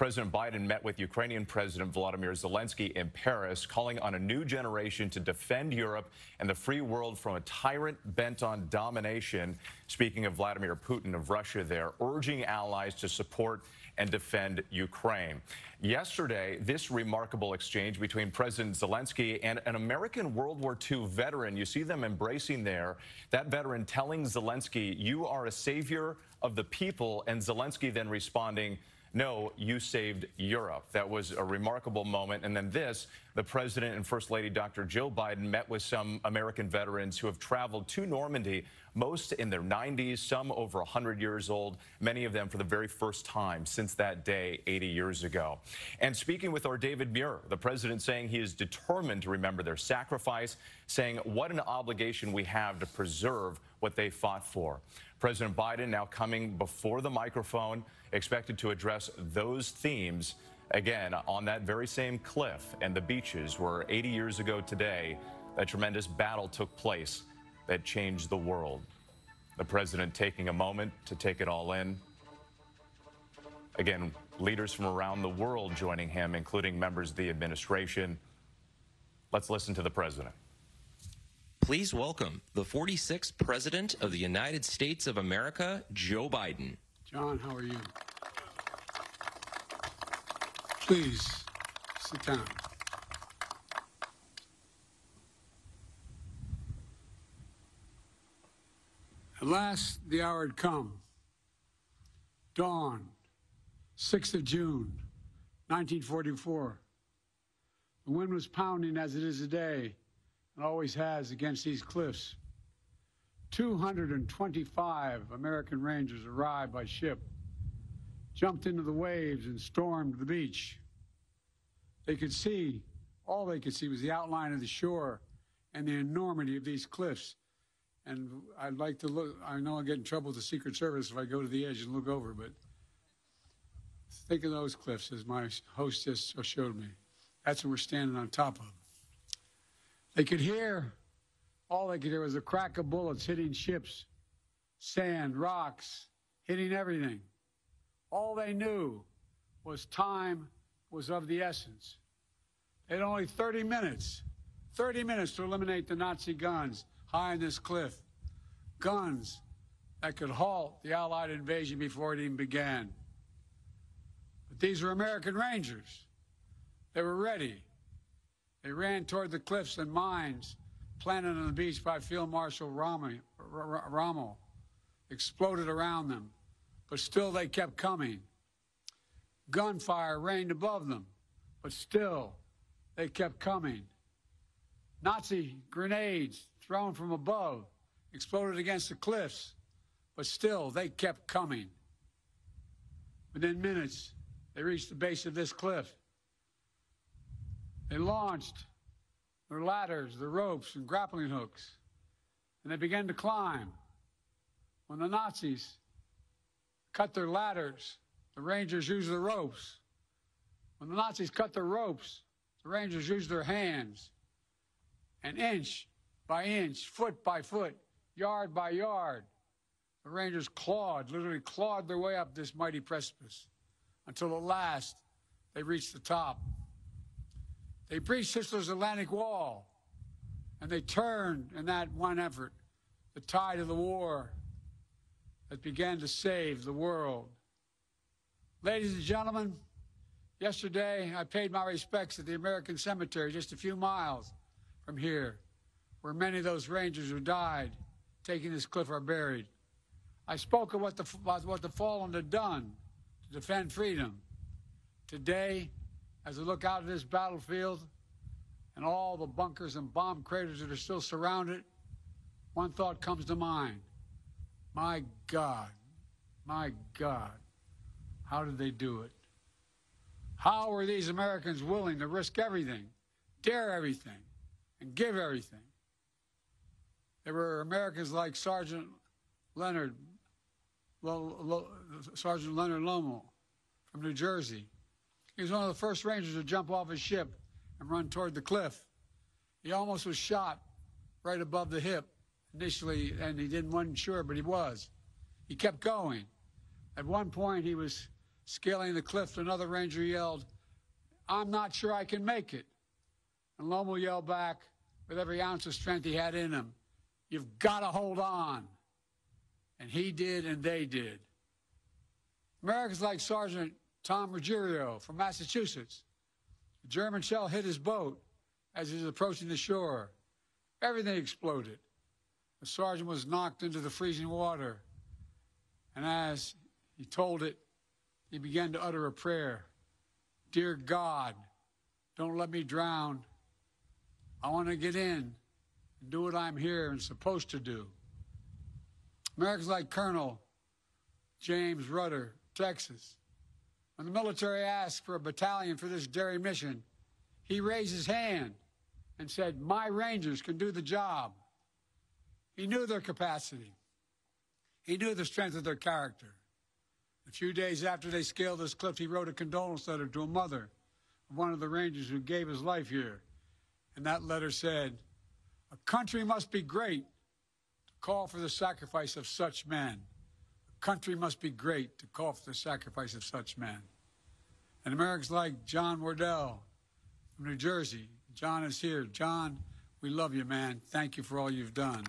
President Biden met with Ukrainian President Volodymyr Zelensky in Paris, calling on a new generation to defend Europe and the free world from a tyrant bent on domination. Speaking of Vladimir Putin of Russia there, urging allies to support and defend Ukraine. Yesterday, this remarkable exchange between President Zelensky and an American World War II veteran. You see them embracing there. That veteran telling Zelensky, "You are a savior of the people," and Zelensky then responding, "No, you saved Europe." That was a remarkable moment. And then this, the President and First Lady Dr. Joe Biden met with some American veterans who have traveled to Normandy, most in their 90s, some over 100 years old, many of them for the very first time since that day 80 years ago. And speaking with our David Muir, the President saying he is determined to remember their sacrifice, saying what an obligation we have to preserve what they fought for. President Biden now coming before the microphone, expected to address those themes again on that very same cliff and the beaches where 80 years ago today, that tremendous battle took place that changed the world. The President taking a moment to take it all in. Again, leaders from around the world joining him, including members of the administration. Let's listen to the President. Please welcome the 46th President of the United States of America, Joe Biden. John, how are you? Please, sit down. At last, the hour had come. Dawn, 6th of June, 1944. The wind was pounding as it is today, and always has against these cliffs. 225 American Rangers arrived by ship, jumped into the waves and stormed the beach. They could see, all they could see was the outline of the shore and the enormity of these cliffs. And I'd like to look, I know I'll get in trouble with the Secret Service if I go to the edge and look over, but think of those cliffs as my host just showed me. That's what we're standing on top of. They could hear, all they could hear was the crack of bullets hitting ships, sand, rocks, hitting everything. All they knew was time was of the essence. They had only 30 minutes to eliminate the Nazi guns high on this cliff. Guns that could halt the Allied invasion before it even began. But these were American Rangers. They were ready. They ran toward the cliffs and mines planted on the beach by Field Marshal Rommel exploded around them, but still they kept coming. Gunfire rained above them, but still they kept coming. Nazi grenades thrown from above exploded against the cliffs, but still they kept coming. Within minutes, they reached the base of this cliff. They launched their ladders, their ropes, and grappling hooks, and they began to climb. When the Nazis cut their ladders, the Rangers used the ropes. When the Nazis cut their ropes, the Rangers used their hands. And inch by inch, foot by foot, yard by yard, the Rangers literally clawed their way up this mighty precipice until at last they reached the top. They breached Hitler's Atlantic Wall, and they turned in that one effort the tide of the war that began to save the world. Ladies and gentlemen, yesterday I paid my respects at the American Cemetery just a few miles from here, where many of those Rangers who died taking this cliff are buried. I spoke of what the fallen had done to defend freedom. Today, as I look out at this battlefield and all the bunkers and bomb craters that are still surrounded, one thought comes to mind. My God, how did they do it? How were these Americans willing to risk everything, dare everything, and give everything? There were Americans like Sergeant Leonard Lommel from New Jersey. He was one of the first Rangers to jump off his ship and run toward the cliff. He almost was shot right above the hip initially, and wasn't sure, but he was. He kept going. At one point, he was Scaling the cliff, another ranger yelled, "I'm not sure I can make it." And Lomo yelled back with every ounce of strength he had in him, "You've got to hold on." And he did, and they did. Americans like Sergeant Tom Ruggiero from Massachusetts. The German shell hit his boat as he was approaching the shore. Everything exploded. The sergeant was knocked into the freezing water. And as he told it, he began to utter a prayer. "Dear God, don't let me drown. I want to get in and do what I'm here and supposed to do." Americans like Colonel James Rudder, Texas. When the military asked for a battalion for this daring mission, he raised his hand and said, "My Rangers can do the job." He knew their capacity. He knew the strength of their character. A few days after they scaled this cliff, he wrote a condolence letter to a mother of one of the Rangers who gave his life here. And that letter said, "A country must be great to call for the sacrifice of such men. A country must be great to call for the sacrifice of such men." And Americans like John Wardell from New Jersey. John is here. John, we love you, man. Thank you for all you've done.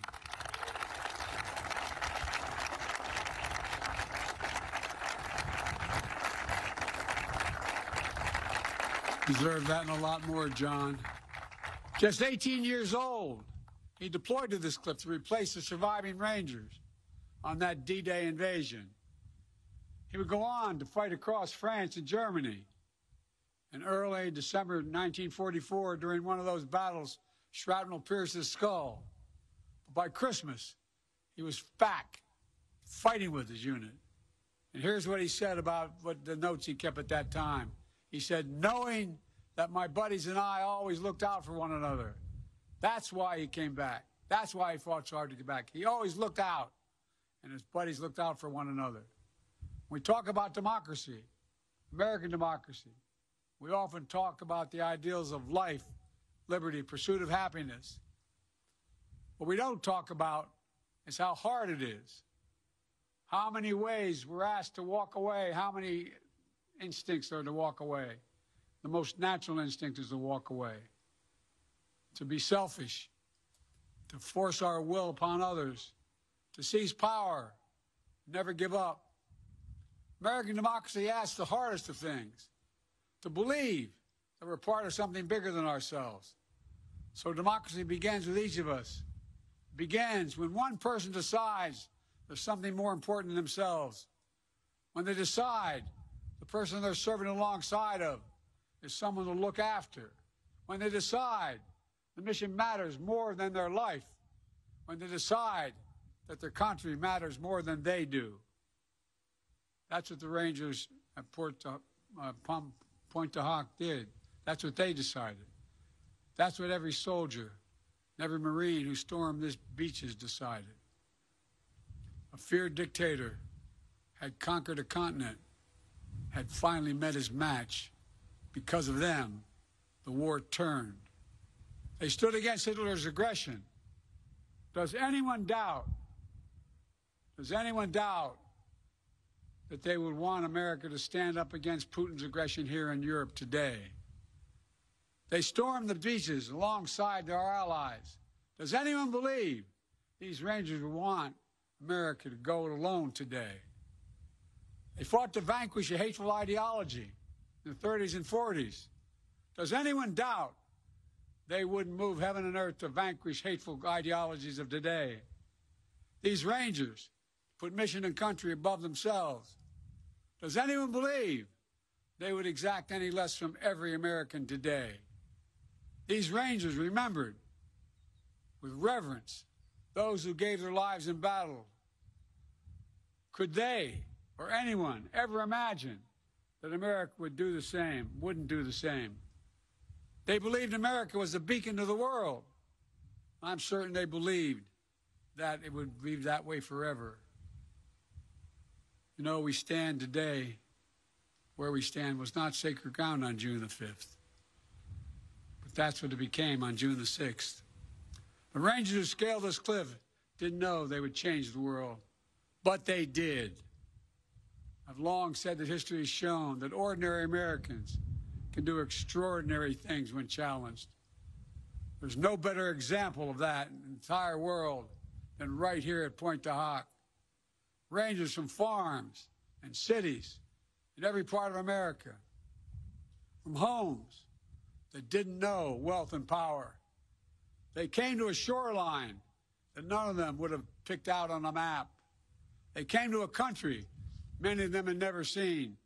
Deserve that and a lot more, John. Just 18 years old, he deployed to this cliff to replace the surviving Rangers on that D-Day invasion. He would go on to fight across France and Germany. In early December 1944, during one of those battles, shrapnel pierced his skull. But by Christmas, he was back, fighting with his unit. And here's what he said about what the notes he kept at that time. He said, "Knowing that my buddies and I always looked out for one another. That's why he came back. That's why he fought so hard to get back. He always looked out, and his buddies looked out for one another." We talk about democracy, American democracy. We often talk about the ideals of life, liberty, pursuit of happiness. What we don't talk about is how hard it is. How many ways we're asked to walk away, how many instincts are to walk away. The most natural instinct is to walk away, to be selfish, to force our will upon others, to seize power, never give up. American democracy asks the hardest of things, to believe that we're part of something bigger than ourselves. So democracy begins with each of us. It begins when one person decides there's something more important than themselves. When they decide the person they're serving alongside of is someone to look after. When they decide the mission matters more than their life. When they decide that their country matters more than they do. That's what the Rangers at Pointe du Hoc did. That's what they decided. That's what every soldier and every Marine who stormed this beaches decided. A feared dictator had conquered a continent, had finally met his match. Because of them, the war turned. They stood against Hitler's aggression. Does anyone doubt that they would want America to stand up against Putin's aggression here in Europe today? They stormed the beaches alongside our allies. Does anyone believe these Rangers would want America to go it alone today? They fought to vanquish a hateful ideology in the 30s and 40s. Does anyone doubt they wouldn't move heaven and earth to vanquish hateful ideologies of today? These Rangers put mission and country above themselves. Does anyone believe they would exact any less from every American today? These Rangers remembered with reverence those who gave their lives in battle. Could they or anyone ever imagine that America would do the same, wouldn't do the same? They believed America was a beacon to the world. I'm certain they believed that it would be that way forever. You know, we stand today, where we stand was not sacred ground on June the 5th. But that's what it became on June the 6th. The Rangers who scaled this cliff didn't know they would change the world, but they did. I've long said that history has shown that ordinary Americans can do extraordinary things when challenged. There's no better example of that in the entire world than right here at Pointe du Hoc. Rangers from farms and cities in every part of America, from homes that didn't know wealth and power. They came to a shoreline that none of them would have picked out on a map. They came to a country many of them had never seen,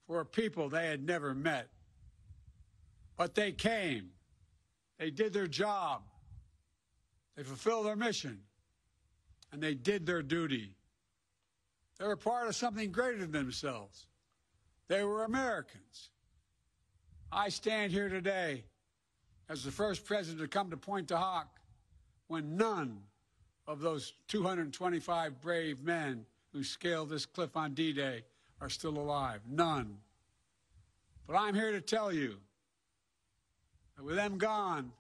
for a people they had never met. But they came. They did their job. They fulfilled their mission. And they did their duty. They were part of something greater than themselves. They were Americans. I stand here today as the first president to come to Pointe du Hoc when none of those 225 brave men who scaled this cliff on D-Day are still alive. None. But I'm here to tell you that with them gone,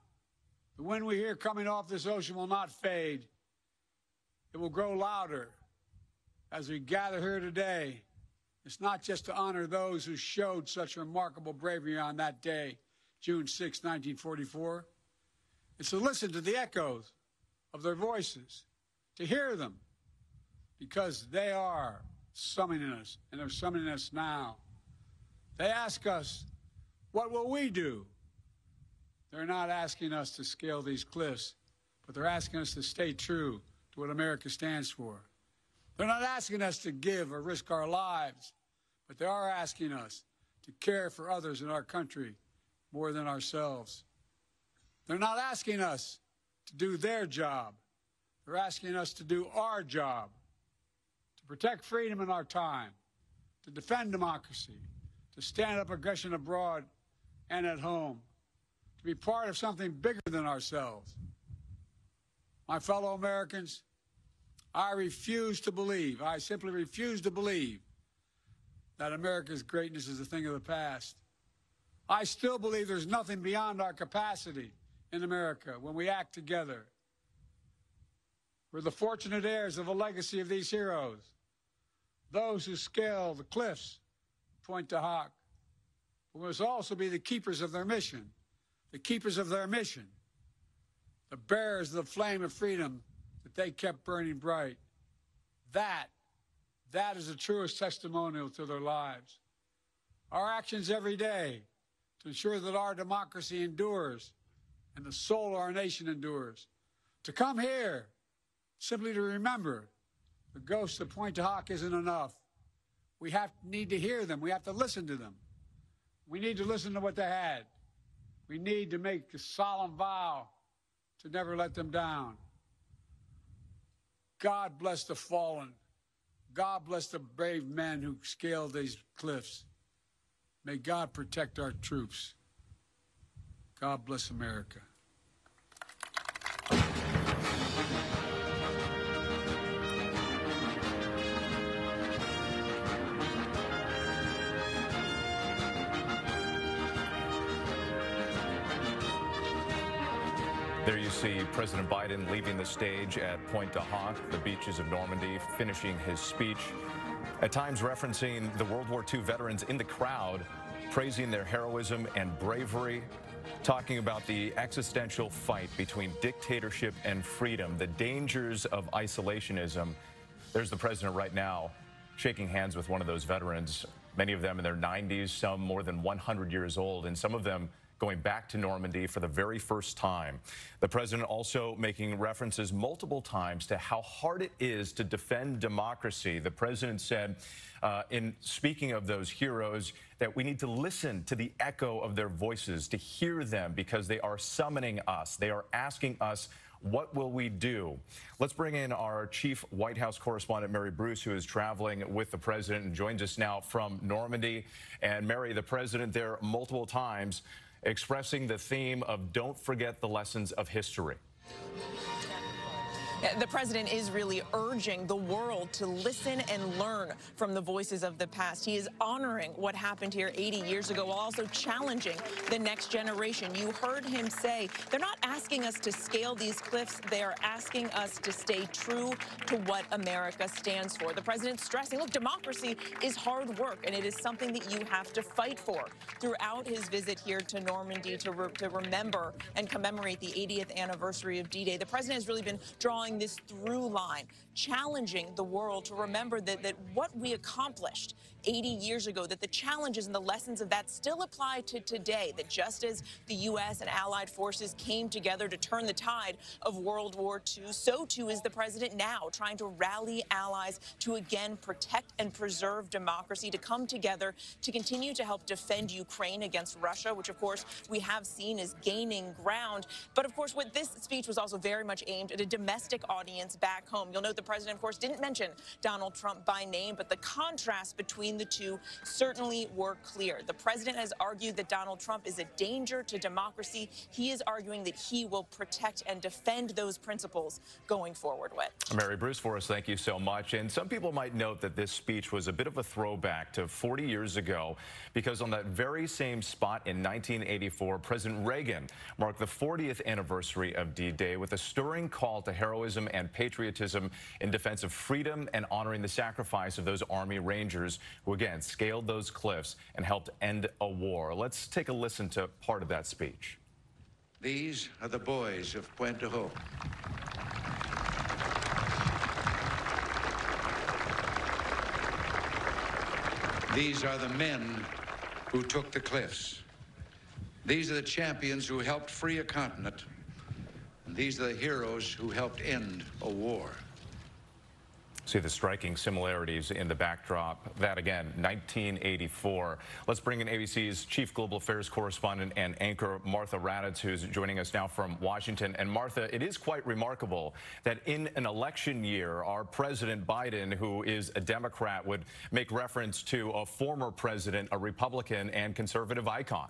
the wind we hear coming off this ocean will not fade. It will grow louder as we gather here today. It's not just to honor those who showed such remarkable bravery on that day, June 6, 1944. It's to listen to the echoes of their voices, to hear them, because they are summoning us, and they're summoning us now. They ask us, what will we do? They're not asking us to scale these cliffs, but they're asking us to stay true to what America stands for. They're not asking us to give or risk our lives, but they are asking us to care for others in our country more than ourselves. They're not asking us to do their job. They're asking us to do our job, to protect freedom in our time, to defend democracy, to stand up aggression abroad and at home, to be part of something bigger than ourselves. My fellow Americans, I refuse to believe, I simply refuse to believe that America's greatness is a thing of the past. I still believe there's nothing beyond our capacity in America when we act together. We're the fortunate heirs of the legacy of these heroes, those who scale the cliffs, Pointe du Hoc. We must also be the keepers of their mission, the keepers of their mission, the bearers of the flame of freedom that they kept burning bright. That is the truest testimonial to their lives. Our actions every day to ensure that our democracy endures and the soul of our nation endures. To come here simply to remember the ghosts of Pointe du Hoc isn't enough. We need to hear them. We have to listen to them. We need to listen to what they had. We need to make a solemn vow to never let them down. God bless the fallen. God bless the brave men who scaled these cliffs. May God protect our troops. God bless America. There you see President Biden leaving the stage at Pointe du Hoc, the beaches of Normandy, finishing his speech, at times referencing the World War II veterans in the crowd, praising their heroism and bravery, talking about the existential fight between dictatorship and freedom, the dangers of isolationism. There's the president right now shaking hands with one of those veterans, many of them in their 90s, some more than 100 years old, and some of them going back to Normandy for the very first time. The president also making references multiple times to how hard it is to defend democracy. The president said, in speaking of those heroes, that we need to listen to the echo of their voices, to hear them, because they are summoning us. They are asking us, what will we do? Let's bring in our chief White House correspondent, Mary Bruce, who is traveling with the president and joins us now from Normandy. And Mary, the president there multiple times expressing the theme of don't forget the lessons of history. The president is really urging the world to listen and learn from the voices of the past. He is honoring what happened here 80 years ago while also challenging the next generation. You heard him say they're not asking us to scale these cliffs. They are asking us to stay true to what America stands for. The president's stressing, look, democracy is hard work, and it is something that you have to fight for. Throughout his visit here to Normandy to remember and commemorate the 80th anniversary of D-Day, the president has really been drawing this through line, challenging the world to remember that what we accomplished 80 years ago, that the challenges and the lessons of that still apply to today, that just as the U.S. and allied forces came together to turn the tide of World War II, so too is the president now trying to rally allies to again protect and preserve democracy, to come together to continue to help defend Ukraine against Russia, which of course we have seen is gaining ground. But of course, what this speech was also very much aimed at a domestic audience back home. You'll note the president, of course, didn't mention Donald Trump by name, but the contrast between the two certainly were clear. The president has argued that Donald Trump is a danger to democracy. He is arguing that he will protect and defend those principles going forward with. Mary Bruce Forrest, thank you so much. And some people might note that this speech was a bit of a throwback to 40 years ago, because on that very same spot in 1984, President Reagan marked the 40th anniversary of D-Day with a stirring call to heroism and patriotism in defense of freedom and honoring the sacrifice of those Army Rangers who, again, scaled those cliffs and helped end a war. Let's take a listen to part of that speech. These are the boys of Puente Hope. These are the men who took the cliffs. These are the champions who helped free a continent. And these are the heroes who helped end a war. See the striking similarities in the backdrop. That again, 1984. Let's bring in ABC's chief global affairs correspondent and anchor Martha Raddatz, who's joining us now from Washington. And Martha, it is quite remarkable that in an election year, our President Biden, who is a Democrat, would make reference to a former president, a Republican and conservative icon.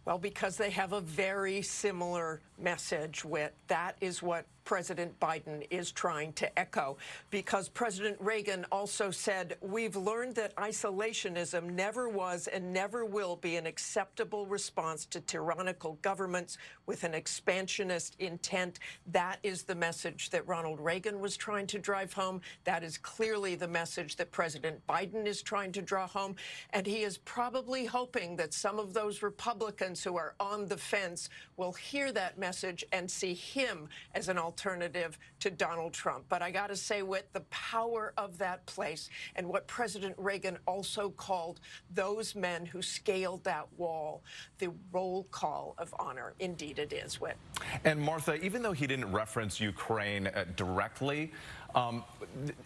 Well, because they have a very similar message. That is what President Biden is trying to echo, because President Reagan also said, we've learned that isolationism never was and never will be an acceptable response to tyrannical governments with an expansionist intent. That is the message that Ronald Reagan was trying to drive home. That is clearly the message that President Biden is trying to draw home. And he is probably hoping that some of those Republicans who are on the fence will hear that message and see him as an alternative to Donald Trump. But I got to say, with the power of that place and what President Reagan also called those men who scaled that wall, the roll call of honor. Indeed it is, Whit. And Martha, even though he didn't reference Ukraine directly,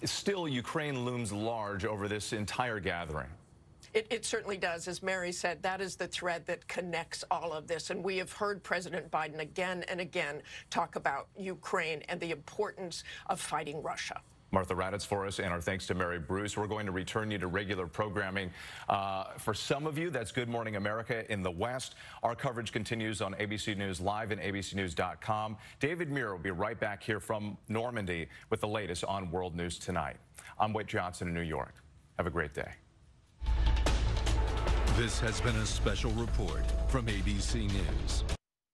still Ukraine looms large over this entire gathering. It certainly does. As Mary said, that is the thread that connects all of this. And we have heard President Biden again and again talk about Ukraine and the importance of fighting Russia. Martha Raddatz for us, and our thanks to Mary Bruce. We're going to return you to regular programming. For some of you, that's Good Morning America in the West. Our coverage continues on ABC News Live and abcnews.com. David Muir will be right back here from Normandy with the latest on World News Tonight. I'm Whit Johnson in New York. Have a great day. This has been a special report from ABC News.